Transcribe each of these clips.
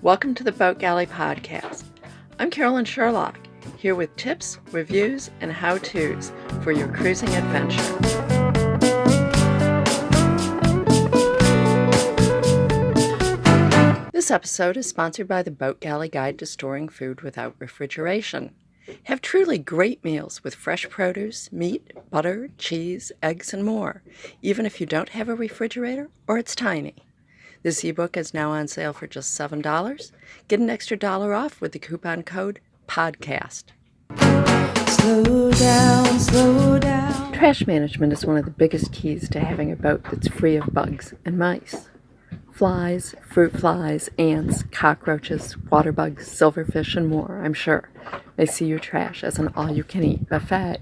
Welcome to the Boat Galley Podcast. I'm Carolyn Shearlock, here with tips, reviews, and how-tos for your cruising adventure. This episode is sponsored by the Boat Galley Guide to Storing Food Without Refrigeration. Have truly great meals with fresh produce, meat, butter, cheese, eggs, and more, even if you don't have a refrigerator or it's tiny. This ebook is now on sale for just $7. Get an extra $1 off with the coupon code PODCAST. Slow down, slow down. Trash management is one of the biggest keys to having a boat that's free of bugs and mice. Flies, fruit flies, ants, cockroaches, water bugs, silverfish, and more, I'm sure, may see your trash as an all-you-can-eat buffet.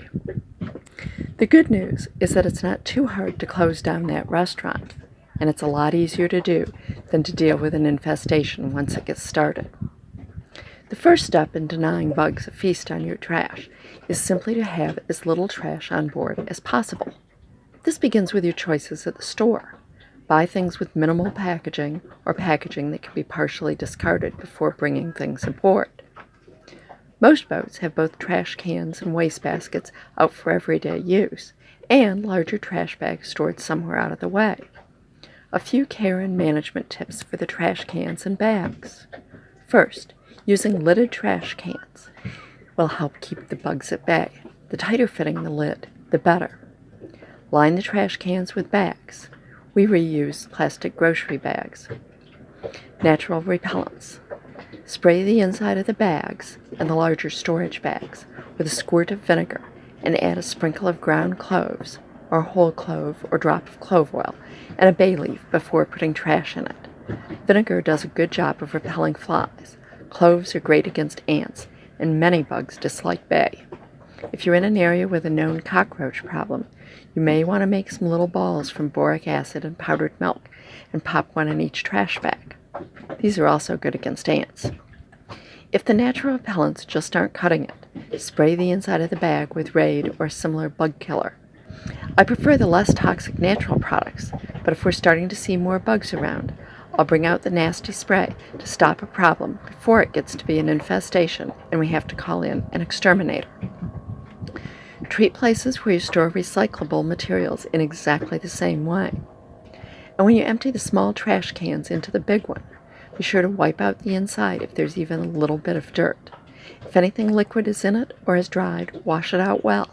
The good news is that it's not too hard to close down that restaurant, and it's a lot easier to do than to deal with an infestation once it gets started. The first step in denying bugs a feast on your trash is simply to have as little trash on board as possible. This begins with your choices at the store. Buy things with minimal packaging or packaging that can be partially discarded before bringing things aboard. Most boats have both trash cans and waste baskets out for everyday use, and larger trash bags stored somewhere out of the way. A few care and management tips for the trash cans and bags. First, using lidded trash cans will help keep the bugs at bay. The tighter fitting the lid, the better. Line the trash cans with bags. We reuse plastic grocery bags. Natural repellents. Spray the inside of the bags and the larger storage bags with a squirt of vinegar and add a sprinkle of ground cloves or whole clove or drop of clove oil and a bay leaf before putting trash in it. Vinegar does a good job of repelling flies. Cloves are great against ants, and many bugs dislike bay. If you're in an area with a known cockroach problem, you may want to make some little balls from boric acid and powdered milk and pop one in each trash bag. These are also good against ants. If the natural repellents just aren't cutting it, spray the inside of the bag with Raid or similar bug killer. I prefer the less toxic natural products, but if we're starting to see more bugs around, I'll bring out the nasty spray to stop a problem before it gets to be an infestation and we have to call in an exterminator. Treat places where you store recyclable materials in exactly the same way. And when you empty the small trash cans into the big one, be sure to wipe out the inside if there's even a little bit of dirt. If anything liquid is in it or is dried, wash it out well.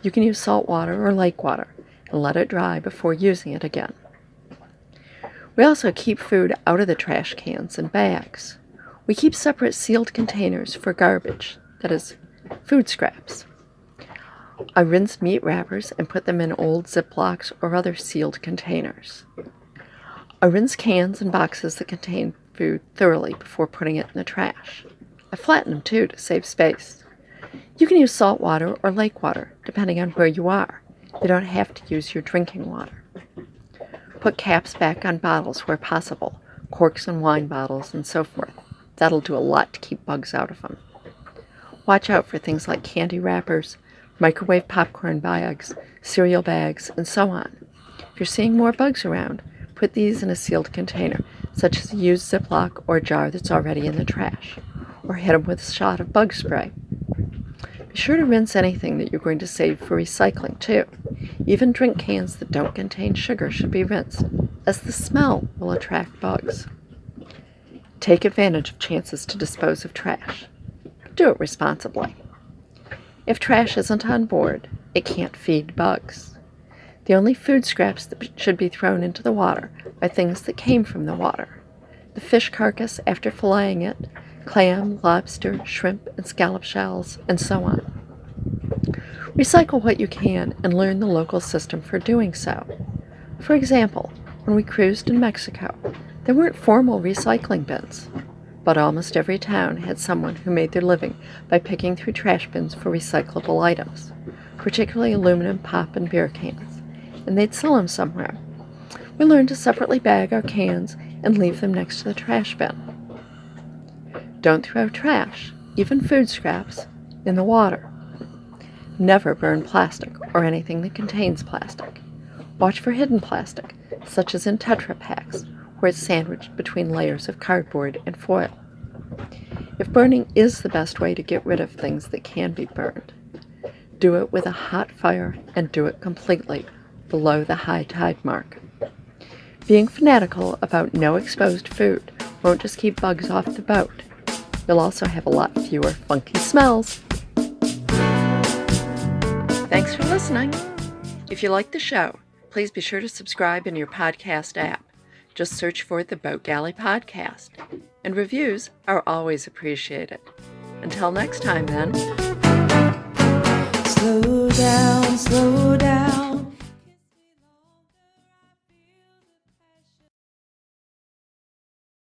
You can use salt water or lake water and let it dry before using it again. We also keep food out of the trash cans and bags. We keep separate sealed containers for garbage, that is, food scraps. I rinse meat wrappers and put them in old Ziplocs or other sealed containers. I rinse cans and boxes that contain food thoroughly before putting it in the trash. I flatten them too to save space. You can use salt water or lake water, depending on where you are. You don't have to use your drinking water. Put caps back on bottles where possible, corks and wine bottles and so forth. That'll do a lot to keep bugs out of them. Watch out for things like candy wrappers, microwave popcorn bags, cereal bags, and so on. If you're seeing more bugs around, put these in a sealed container, such as a used Ziploc or a jar that's already in the trash, or hit them with a shot of bug spray. Be sure to rinse anything that you're going to save for recycling, too. Even drink cans that don't contain sugar should be rinsed, as the smell will attract bugs. Take advantage of chances to dispose of trash. Do it responsibly. If trash isn't on board, it can't feed bugs. The only food scraps that should be thrown into the water are things that came from the water. The fish carcass after filleting it, clam, lobster, shrimp, and scallop shells, and so on. Recycle what you can and learn the local system for doing so. For example, when we cruised in Mexico, there weren't formal recycling bins, but almost every town had someone who made their living by picking through trash bins for recyclable items, particularly aluminum, pop, and beer cans, and they'd sell them somewhere. We learned to separately bag our cans and leave them next to the trash bin. Don't throw trash, even food scraps, in the water. Never burn plastic or anything that contains plastic. Watch for hidden plastic, such as in Tetra Paks, where it's sandwiched between layers of cardboard and foil. If burning is the best way to get rid of things that can be burned, do it with a hot fire and do it completely below the high tide mark. Being fanatical about no exposed food won't just keep bugs off the boat. You'll also have a lot fewer funky smells. Thanks for listening. If you like the show, please be sure to subscribe in your podcast app. Just search for the Boat Galley Podcast. And reviews are always appreciated. Until next time, then. Slow down, slow down.